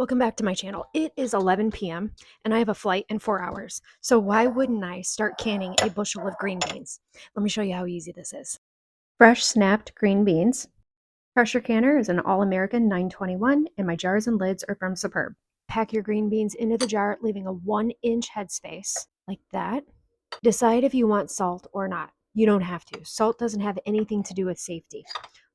Welcome back to my channel. It is 11 p.m. and I have a flight in 4 hours. So why wouldn't I start canning a bushel of green beans? Let me show you how easy this is. Fresh snapped green beans. Pressure canner is an All-American 921 and my jars and lids are from Superb. Pack your green beans into the jar, leaving a 1-inch headspace like that. Decide if you want salt or not. You don't have to. Salt doesn't have anything to do with safety.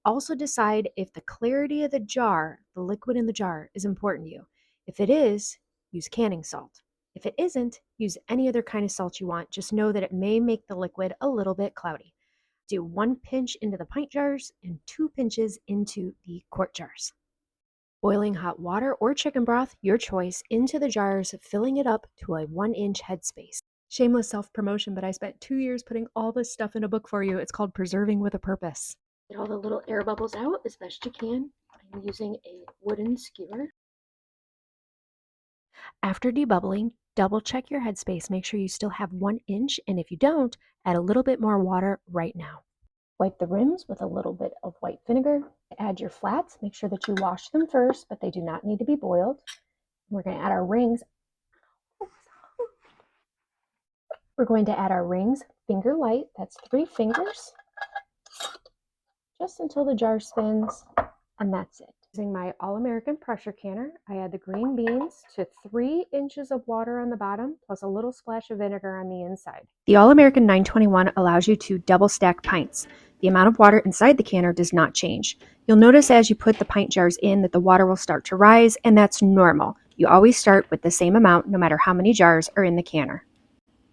Also decide if the clarity of the jar, the liquid in the jar, is important to you. If it is, use canning salt. If it isn't, use any other kind of salt you want. Just know that it may make the liquid a little bit cloudy. Do 1 pinch into the pint jars and 2 pinches into the quart jars. Boiling hot water or chicken broth, your choice, into the jars, filling it up to a 1-inch headspace. Shameless self-promotion, but I spent 2 years putting all this stuff in a book for you. It's called Preserving with a Purpose. Get all the little air bubbles out as best you can. I'm using a wooden skewer. After debubbling, double check your headspace. Make sure you still have 1 inch, and if you don't, add a little bit more water right now. Wipe the rims with a little bit of white vinegar. Add your flats. Make sure that you wash them first, but they do not need to be boiled. We're going to add our rings. We're going to add our rings finger light. That's 3 fingers. Just until the jar spins, and that's it. Using my All-American pressure canner, I add the green beans to 3 inches of water on the bottom, plus a little splash of vinegar on the inside. The All-American 921 allows you to double stack pints. The amount of water inside the canner does not change. You'll notice as you put the pint jars in that the water will start to rise, and that's normal. You always start with the same amount no matter how many jars are in the canner.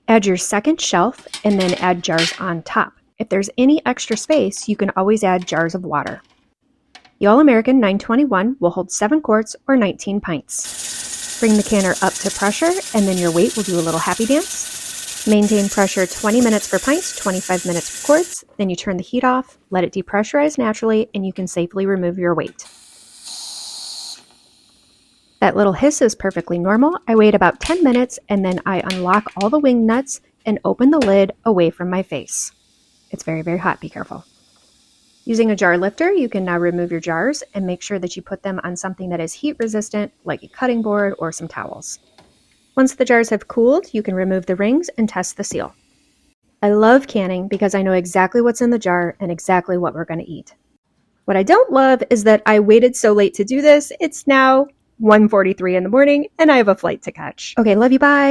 Add your second shelf and then add jars on top. If there's any extra space, you can always add jars of water. The All-American 921 will hold 7 quarts or 19 pints. Bring the canner up to pressure and then your weight will do a little happy dance. Maintain pressure 20 minutes for pints, 25 minutes for quarts. Then you turn the heat off, let it depressurize naturally, and you can safely remove your weight. That little hiss is perfectly normal. I wait about 10 minutes and then I unlock all the wing nuts and open the lid away from my face. It's very, very hot. Be careful. Using a jar lifter, you can now remove your jars and make sure that you put them on something that is heat resistant, like a cutting board or some towels. Once the jars have cooled, you can remove the rings and test the seal. I love canning because I know exactly what's in the jar and exactly what we're going to eat. What I don't love is that I waited so late to do this. It's now 1:43 in the morning and I have a flight to catch. Okay, love you, bye.